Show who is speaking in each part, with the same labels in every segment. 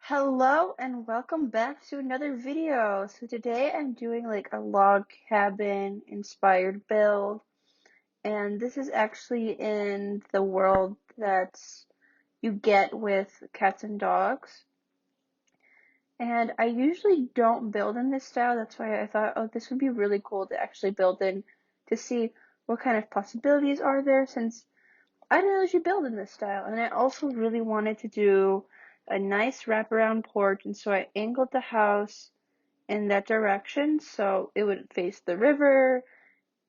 Speaker 1: Hello and welcome back to another video. So today I'm doing like a log cabin inspired build, and this is actually in the world that you get with cats and dogs. And I usually don't build in this style. That's why I thought, oh, this would be really cool to actually build in to see what kind of possibilities are there, since I didn't usually build in this style. And I also really wanted to do a nice wraparound porch, and so I angled the house in that direction so it would face the river,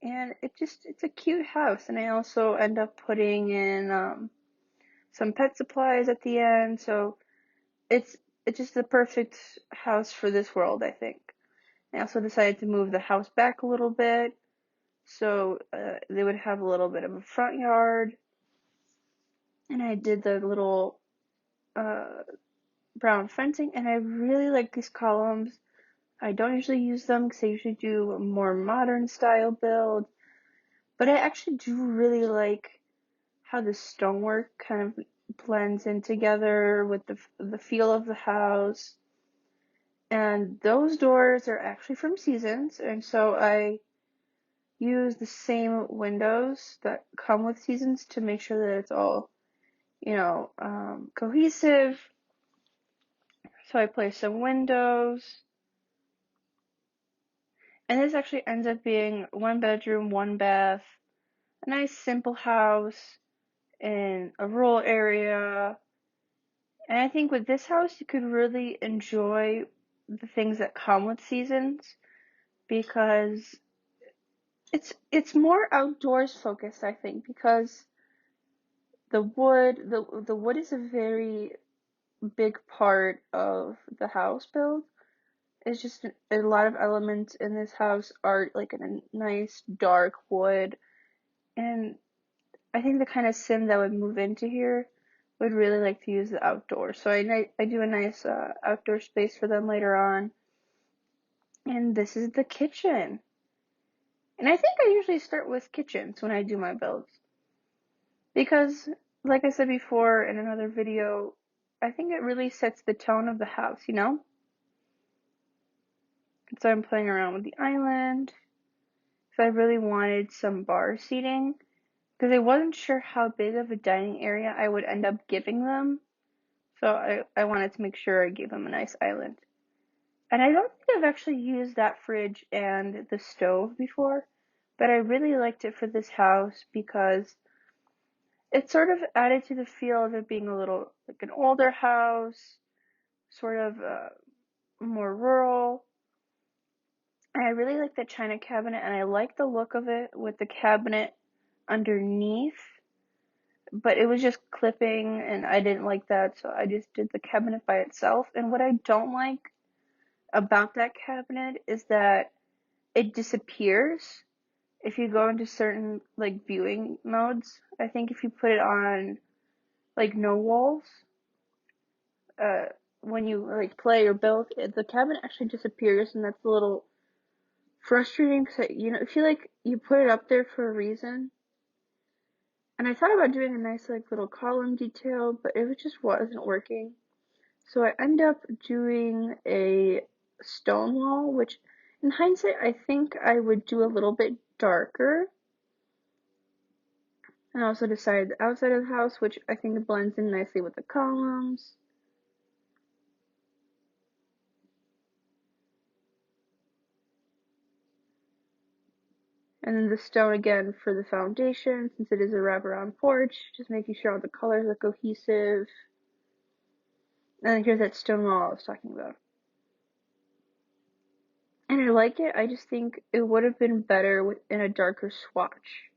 Speaker 1: and it's a cute house. And I also end up putting in some pet supplies at the end, so it's it's just the perfect house for this world, I think. I also decided to move the house back a little bit so they would have a little bit of a front yard, and I did the little uh, brown fencing, and I really like these columns. I don't usually use them because I usually do a more modern style build, but I actually do really like how the stonework kind of blends in together with the feel of the house. And those doors are actually from Seasons, and so I use the same windows that come with Seasons to make sure that it's all, cohesive. So I place some windows, and this actually ends up being one bedroom, one bath, a nice simple house in a rural area. And I think with this house, you could really enjoy the things that come with Seasons, because it's more outdoors focused, I think, because the wood is a very big part of the house build. It's just a lot of elements in this house are like in a nice dark wood, and I think the kind of sim that would move into here would really like to use the outdoors. So I do a nice outdoor space for them later on. And this is the kitchen. And I think I usually start with kitchens when I do my builds, because, like I said before in another video, I think it really sets the tone of the house, you know? And so I'm playing around with the island. So I really wanted some bar seating because I wasn't sure how big of a dining area I would end up giving them. So I wanted to make sure I gave them a nice island. And I don't think I've actually used that fridge and the stove before, but I really liked it for this house because it sort of added to the feel of it being a little like an older house, sort of more rural. And I really like the china cabinet, and I like the look of it with the cabinet underneath, but it was just clipping, and I didn't like that, so I just did the cabinet by itself. And what I don't like about that cabinet is that it disappears if you go into certain like viewing modes. I think if you put it on like no walls, uh, when you like play or build, the cabinet actually disappears, and that's a little frustrating because I feel like you put it up there for a reason. And I thought about doing a nice like little column detail, but it just wasn't working. So I end up doing a stone wall, which in hindsight I think I would do a little bit darker. And I also decided the outside of the house, which I think blends in nicely with the columns. And then the stone again for the foundation, since it is a wraparound porch, just making sure all the colors are cohesive. And then here's that stone wall I was talking about. And I like it, I just think it would have been better in a darker swatch.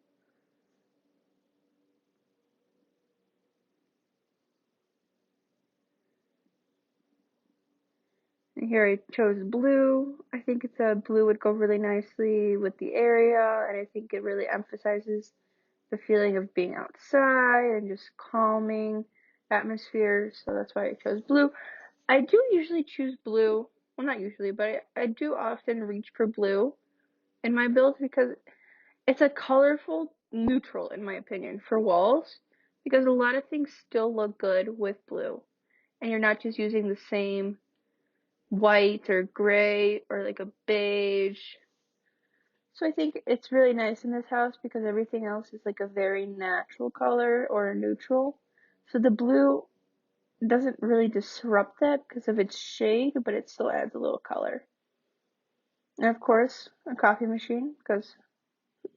Speaker 1: And here I chose blue. I think it's a blue would go really nicely with the area, and I think it really emphasizes the feeling of being outside and just calming atmosphere, so that's why I chose blue. I do usually choose blue, well, not usually, but I do often reach for blue in my builds because it's a colorful neutral, in my opinion, for walls, because a lot of things still look good with blue. and you're not just using the same white or gray or like a beige. So I think it's really nice in this house because everything else is like a very natural color or a neutral. So the blue doesn't really disrupt that because of its shade, but it still adds a little color. And of course, a coffee machine because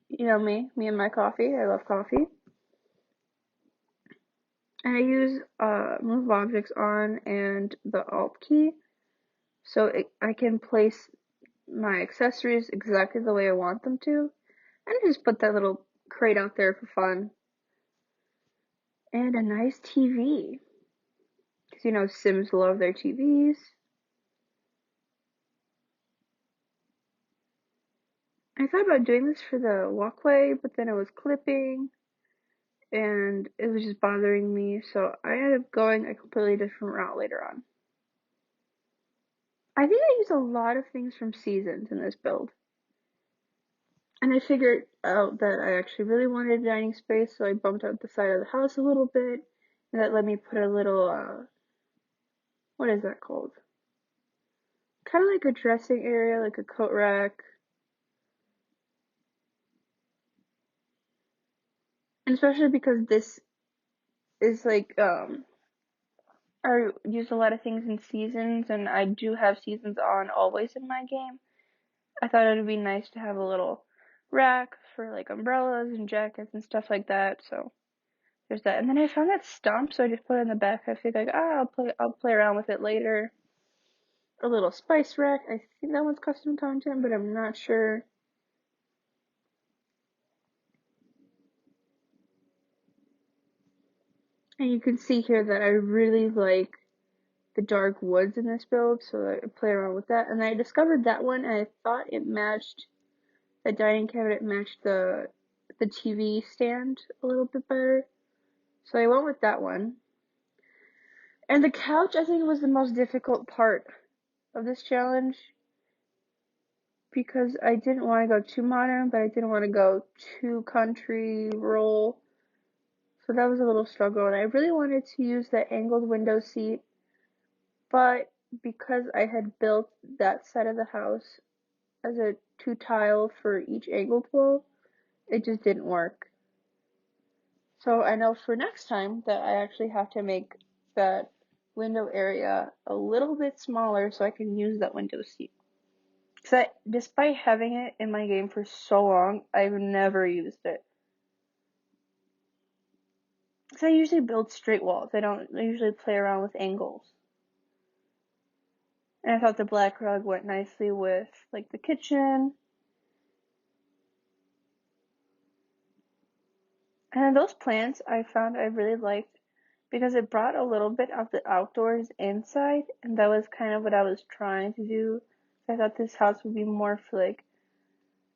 Speaker 1: you know me and my coffee. I love coffee. And I use move objects on and the alt key so I can place my accessories exactly the way I want them to. And I just put that little crate out there for fun. And a nice TV. Because you know, Sims love their TVs. I thought about doing this for the walkway, but then it was clipping and it was just bothering me, so I ended up going a completely different route later on. I think I used a lot of things from Seasons in this build. And I figured out that I actually really wanted a dining space, so I bumped out the side of the house a little bit, and that let me put a little, what is that called? Kind of like a dressing area, like a coat rack. And especially because this is like, I use a lot of things in Seasons, and I do have Seasons on always in my game. I thought it would be nice to have a little rack for like umbrellas and jackets and stuff like that, so there's that. And then I found that stump, so I just put it in the back. I figured like, I'll play around with it later. A little spice rack. I think that one's custom content, but I'm not sure. And you can see here that I really like the dark woods in this build, so I play around with that. And I discovered that one, and I thought it matched, the dining cabinet matched the TV stand a little bit better. So I went with that one. And the couch, I think, was the most difficult part of this challenge because I didn't want to go too modern, but I didn't want to go too country, rural. So that was a little struggle. And I really wanted to use that angled window seat, but because I had built that side of the house as a 2 tile for each angled wall, it just didn't work. So I know for next time that I actually have to make that window area a little bit smaller so I can use that window seat. Because despite having it in my game for so long, I've never used it. Because I usually build straight walls. I usually play around with angles. And I thought the black rug went nicely with like the kitchen. And then those plants I found I really liked because it brought a little bit of the outdoors inside, and that was kind of what I was trying to do. I thought this house would be more for like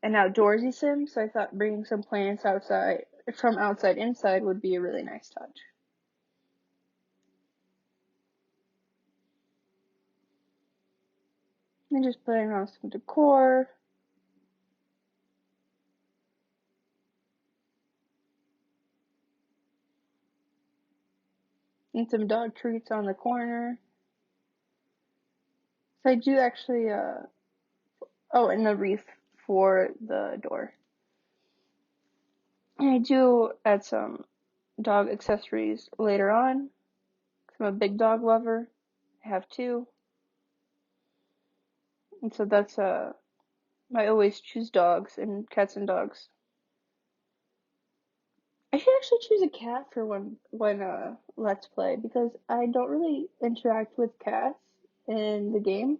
Speaker 1: an outdoorsy sim, so I thought bringing some plants outside from outside inside would be a really nice touch. And just putting on some decor. And some dog treats on the corner. So I do actually, oh, and the wreath for the door. And I do add some dog accessories later on. I'm a big dog lover. I have two. And so that's, I always choose dogs and cats and dogs. I should actually choose a cat for one Let's Play because I don't really interact with cats in the game.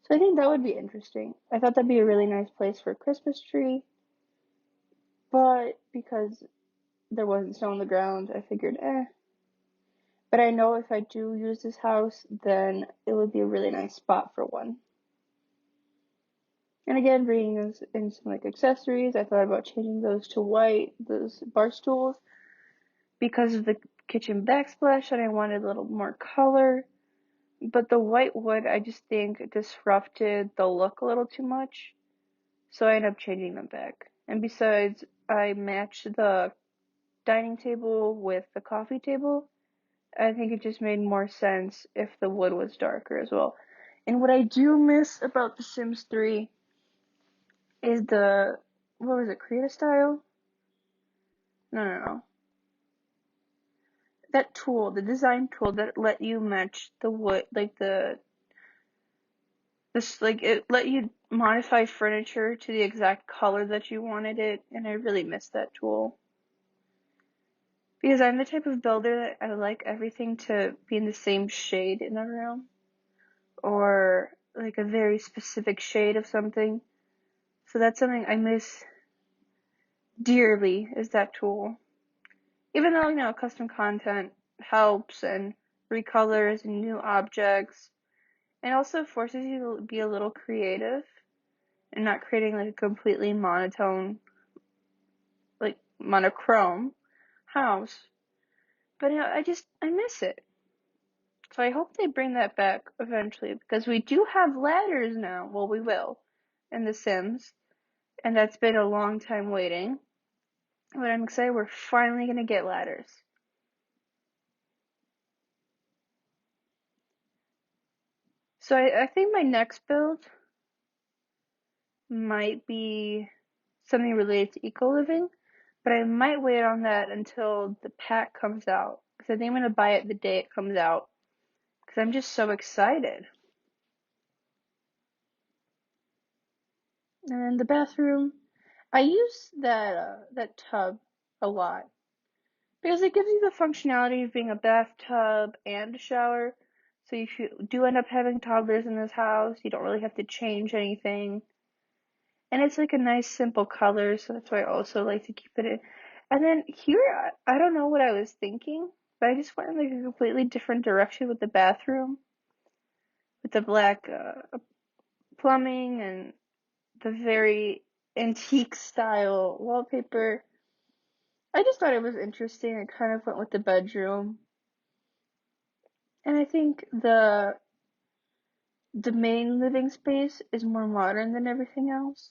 Speaker 1: So I think that would be interesting. I thought that'd be a really nice place for a Christmas tree. But because there wasn't snow on the ground, I figured, eh. But I know if I do use this house, then it would be a really nice spot for one. And again, bringing in some like accessories, I thought about changing those to white, those bar stools, because of the kitchen backsplash, and I wanted a little more color. But the white wood, I just think disrupted the look a little too much, so I ended up changing them back. And besides, I matched the dining table with the coffee table, I think it just made more sense if the wood was darker as well. And what I do miss about The Sims 3 is what was it, create a style? No. That tool, the design tool that let you match the wood, like it let you modify furniture to the exact color that you wanted it, and I really miss that tool. Because I'm the type of builder that I like everything to be in the same shade in a room, or like a very specific shade of something. So that's something I miss dearly, is that tool. Even though, custom content helps and recolors and new objects, and also forces you to be a little creative and not creating like a completely monotone, like monochrome house. But I miss it. So I hope they bring that back eventually, because we do have ladders now. Well, we will in The Sims, and that's been a long time waiting. But I'm excited we're finally gonna get ladders. So I think my next build might be something related to eco-living, but I might wait on that until the pack comes out, because I think I'm gonna buy it the day it comes out, because I'm just so excited. And then the bathroom, I use that tub a lot because it gives you the functionality of being a bathtub and a shower. So if you do end up having toddlers in this house, you don't really have to change anything. And it's like a nice simple color, so that's why I also like to keep it in. And then here, I don't know what I was thinking, but I just went in like a completely different direction with the bathroom, with the black plumbing and the very antique style wallpaper. I just thought it was interesting. I kind of went with the bedroom. And I think the main living space is more modern than everything else.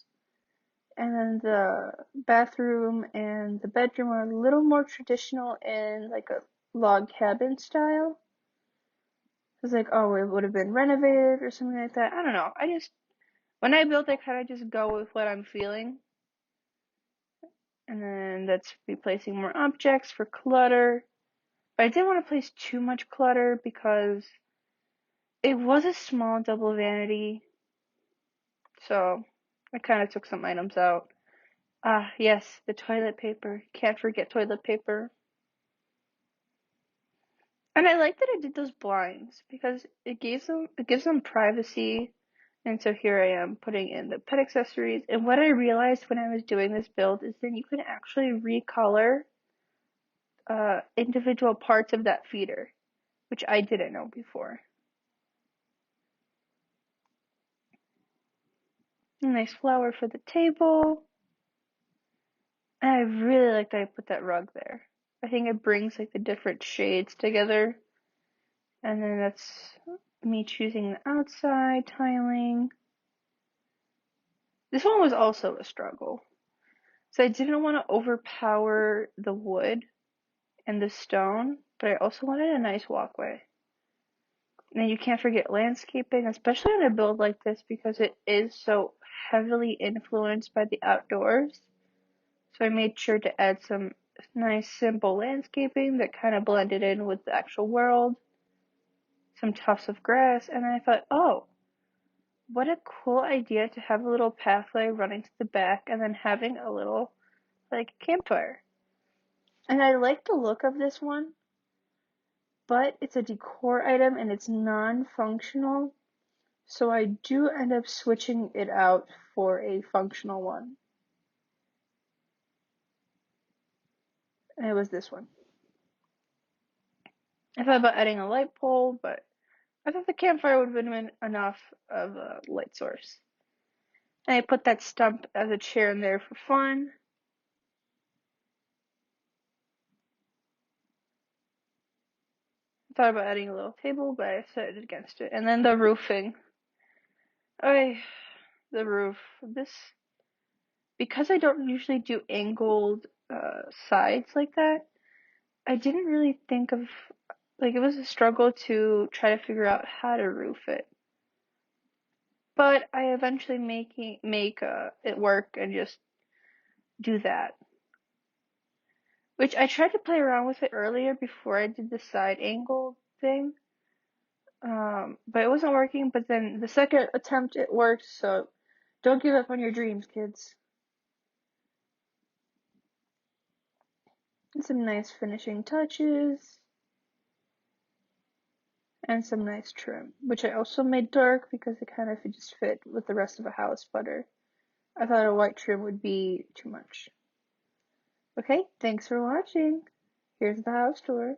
Speaker 1: And then the bathroom and the bedroom are a little more traditional in like a log cabin style. It's like, oh, it would have been renovated or something like that. I don't know. When I build, I kind of just go with what I'm feeling. And then that's replacing more objects for clutter. But I didn't want to place too much clutter because it was a small double vanity. So I kind of took some items out. Ah, yes, the toilet paper. Can't forget toilet paper. And I like that I did those blinds because it gives them privacy. And so here I am putting in the pet accessories. And what I realized when I was doing this build is then you can actually recolor individual parts of that feeder, which I didn't know before. A nice flower for the table. And I really like that I put that rug there. I think it brings like the different shades together. And then that's me choosing the outside tiling. This one was also a struggle. So I didn't want to overpower the wood and the stone, but I also wanted a nice walkway. And you can't forget landscaping, especially on a build like this, because it is so heavily influenced by the outdoors. So I made sure to add some nice simple landscaping that kind of blended in with the actual world. Some tufts of grass, and I thought, oh, what a cool idea to have a little pathway running to the back and then having a little, like, campfire. And I like the look of this one, but it's a decor item and it's non-functional, so I do end up switching it out for a functional one. And it was this one. I thought about adding a light pole, but I thought the campfire would have been enough of a light source. And I put that stump as a chair in there for fun. I thought about adding a little table, but I decided against it. And then the roofing. Okay, the roof. Because I don't usually do angled sides like that, I didn't really think of Like, it was a struggle to try to figure out how to roof it. But I eventually make it work and just do that. Which I tried to play around with it earlier before I did the side angle thing. But it wasn't working, but then the second attempt it worked, so don't give up on your dreams, kids. And some nice finishing touches. And some nice trim, which I also made dark because it kind of just fit with the rest of the house better. I thought a white trim would be too much. Okay, thanks for watching. Here's the house tour.